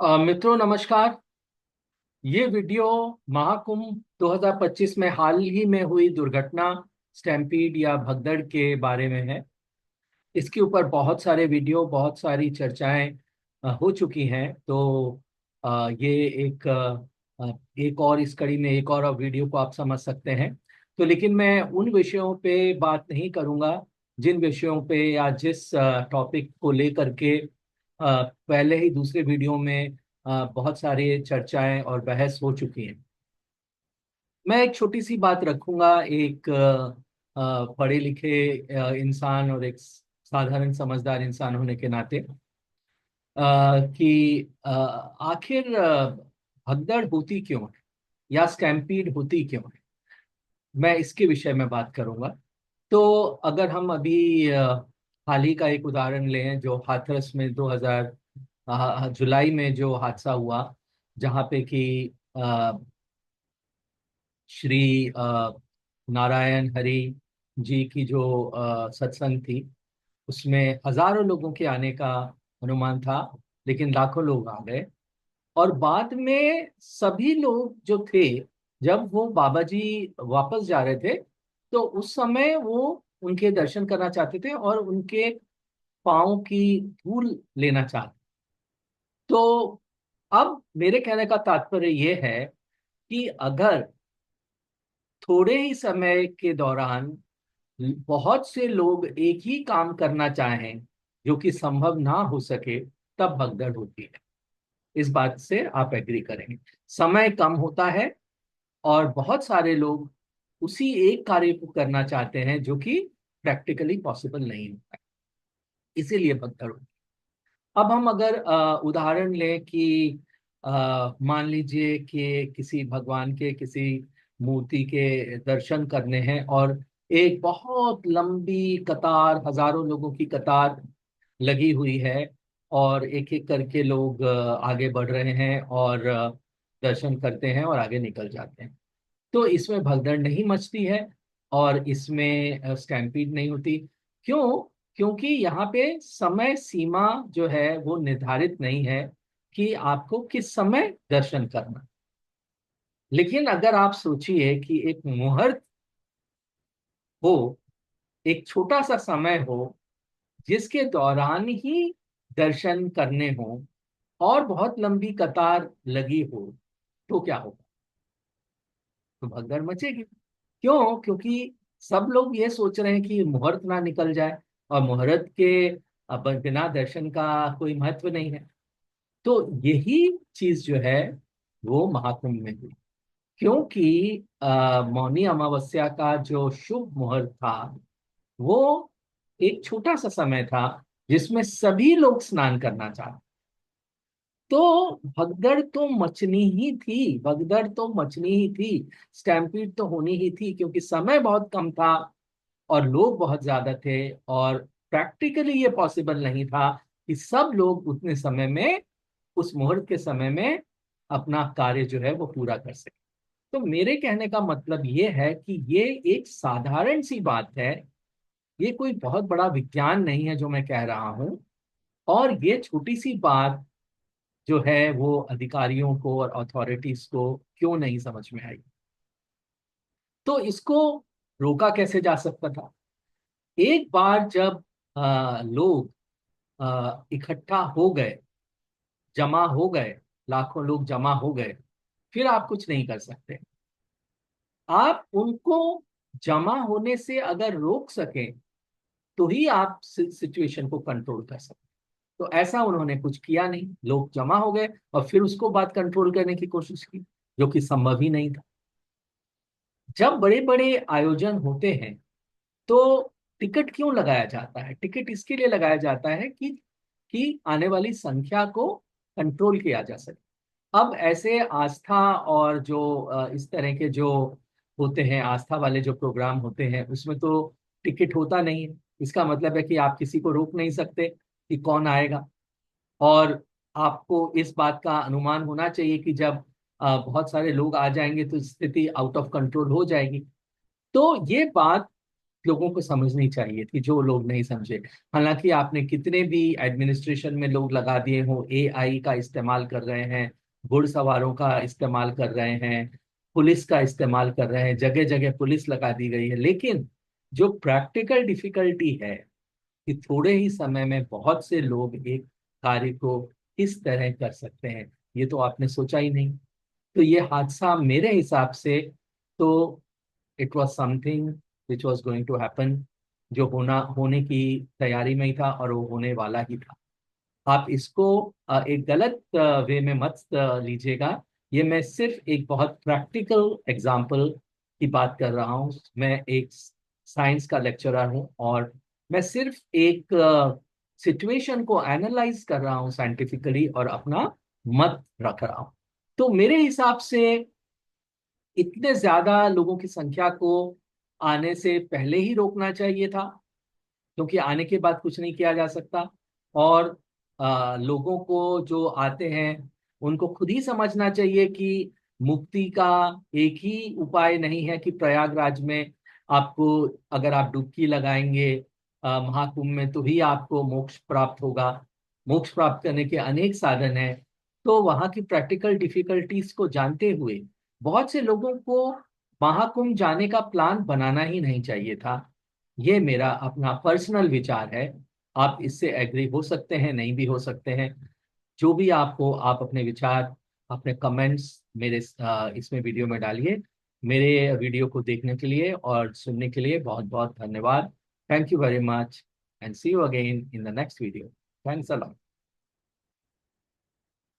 मित्रों नमस्कार। ये वीडियो महाकुंभ 2025 में हाल ही में हुई दुर्घटना स्टैम्पीड या भगदड़ के बारे में है। इसके ऊपर बहुत सारे वीडियो, बहुत सारी चर्चाएं हो चुकी हैं। तो ये एक और इस कड़ी में एक और वीडियो को आप समझ सकते हैं। तो लेकिन मैं उन विषयों पे बात नहीं करूंगा जिन विषयों पे या जिस टॉपिक को लेकर के पहले ही दूसरे वीडियो में बहुत सारी चर्चाएं और बहस हो चुकी हैं। मैं एक छोटी सी बात रखूंगा, एक पढ़े लिखे इंसान और एक साधारण समझदार इंसान होने के नाते, कि आखिर भगदड़ होती क्यों है या स्टैम्पीड होती क्यों है। मैं इसके विषय में बात करूंगा। तो अगर हम अभी हाल ही का एक उदाहरण लें, जो हाथरस में 2000 जुलाई में जो हादसा हुआ, जहाँ पे कि अ, श्री नारायण हरि जी की जो सत्संग थी, उसमें हजारों लोगों के आने का अनुमान था, लेकिन लाखों लोग आ गए। और बाद में सभी लोग जो थे, जब वो बाबा जी वापस जा रहे थे, तो उस समय वो उनके दर्शन करना चाहते थे और उनके पाँव की धूल लेना चाहते। तो अब मेरे कहने का तात्पर्य ये है कि अगर थोड़े ही समय के दौरान बहुत से लोग एक ही काम करना चाहें जो कि संभव ना हो सके, तब भगदड़ होती है। इस बात से आप एग्री करेंगे। समय कम होता है और बहुत सारे लोग उसी एक कार्य को करना चाहते हैं जो कि प्रैक्टिकली पॉसिबल नहीं होता है, इसीलिए भगदड़ होती है। अब हम अगर उदाहरण लें कि मान लीजिए कि किसी भगवान के किसी मूर्ति के दर्शन करने हैं और एक बहुत लंबी कतार, हजारों लोगों की कतार लगी हुई है, और एक एक करके लोग आगे बढ़ रहे हैं और दर्शन करते हैं और आगे निकल जाते हैं। तो इसमें भगदड़ नहीं मचती है और इसमें स्टैम्पीड नहीं होती। क्यों? क्योंकि यहाँ पे समय सीमा जो है वो निर्धारित नहीं है कि आपको किस समय दर्शन करना। लेकिन अगर आप सोचिए कि एक मुहूर्त हो, एक छोटा सा समय हो जिसके दौरान ही दर्शन करने हो और बहुत लंबी कतार लगी हो, तो क्या होगा? तो भगदड़ मचेगी। क्यों? क्योंकि सब लोग ये सोच रहे हैं कि मुहूर्त ना निकल जाए, और मुहूर्त के बिना दर्शन का कोई महत्व नहीं है। तो यही चीज जो है वो महाकुंभ में हुई। क्योंकि मौनी अमावस्या का जो शुभ मुहूर्त था, वो एक छोटा सा समय था जिसमें सभी लोग स्नान करना चाहते। तो भगदड़ तो मचनी ही थी, भगदड़ तो मचनी ही थी, स्टैम्पीड तो होनी ही थी, क्योंकि समय बहुत कम था और लोग बहुत ज्यादा थे। और प्रैक्टिकली ये पॉसिबल नहीं था कि सब लोग उतने समय में, उस मुहूर्त के समय में अपना कार्य जो है वो पूरा कर सके। तो मेरे कहने का मतलब ये है कि ये एक साधारण सी बात है। ये कोई बहुत बड़ा विज्ञान नहीं है जो मैं कह रहा हूं। और ये छोटी सी बात जो है वो अधिकारियों को और अथॉरिटीज को क्यों नहीं समझ में आई। तो इसको रोका कैसे जा सकता था? एक बार जब लोग इकट्ठा हो गए, जमा हो गए, लाखों लोग जमा हो गए, फिर आप कुछ नहीं कर सकते। आप उनको जमा होने से अगर रोक सकें तो ही आप सिचुएशन को कंट्रोल कर सकते। तो ऐसा उन्होंने कुछ किया नहीं, लोग जमा हो गए और फिर उसको बात कंट्रोल करने की कोशिश की, जो कि संभव ही नहीं था। जब बड़े बड़े आयोजन होते हैं तो टिकट क्यों लगाया जाता है? टिकट इसके लिए लगाया जाता है कि आने वाली संख्या को कंट्रोल किया जा सके। अब ऐसे आस्था और जो इस तरह के जो होते हैं, आस्था वाले जो प्रोग्राम होते हैं, उसमें तो टिकट होता नहीं है। इसका मतलब है कि आप किसी को रोक नहीं सकते कि कौन आएगा। और आपको इस बात का अनुमान होना चाहिए कि जब बहुत सारे लोग आ जाएंगे तो स्थिति आउट ऑफ कंट्रोल हो जाएगी। तो ये बात लोगों को समझनी चाहिए थी, जो लोग नहीं समझे। हालांकि आपने कितने भी एडमिनिस्ट्रेशन में लोग लगा दिए हो, एआई का इस्तेमाल कर रहे हैं, घुड़सवारों का इस्तेमाल कर रहे हैं, पुलिस का इस्तेमाल कर रहे हैं, जगह जगह पुलिस लगा दी गई है, लेकिन जो प्रैक्टिकल डिफिकल्टी है कि थोड़े ही समय में बहुत से लोग एक कार्य को किस तरह कर सकते हैं, ये तो आपने सोचा ही नहीं। तो ये हादसा मेरे हिसाब से तो it was something which was going to happen, जो होने की तैयारी में ही था और वो होने वाला ही था। आप इसको एक गलत वे में मत लीजिएगा। ये मैं सिर्फ एक बहुत प्रैक्टिकल एग्जाम्पल की बात कर रहा हूँ। मैं एक साइंस का लेक्चरर हूँ और मैं सिर्फ एक सिचुएशन को एनालाइज कर रहा हूँ साइंटिफिकली और अपना मत रख रहा हूँ। तो मेरे हिसाब से इतने ज्यादा लोगों की संख्या को आने से पहले ही रोकना चाहिए था, क्योंकि आने के बाद कुछ नहीं किया जा सकता। और लोगों को जो आते हैं उनको खुद ही समझना चाहिए कि मुक्ति का एक ही उपाय नहीं है कि प्रयागराज में आपको, अगर आप डुबकी लगाएंगे महाकुंभ में, तो ही आपको मोक्ष प्राप्त होगा। मोक्ष प्राप्त करने के अनेक साधन हैं। तो वहाँ की प्रैक्टिकल डिफिकल्टीज को जानते हुए बहुत से लोगों को महाकुंभ जाने का प्लान बनाना ही नहीं चाहिए था। ये मेरा अपना पर्सनल विचार है। आप इससे एग्री हो सकते हैं, नहीं भी हो सकते हैं। जो भी आप हो, आप अपने विचार, अपने कमेंट्स मेरे इसमें वीडियो में डालिए। मेरे वीडियो को देखने के लिए और सुनने के लिए बहुत बहुत धन्यवाद। Thank you very much and see you again in the next video. Thanks a lot.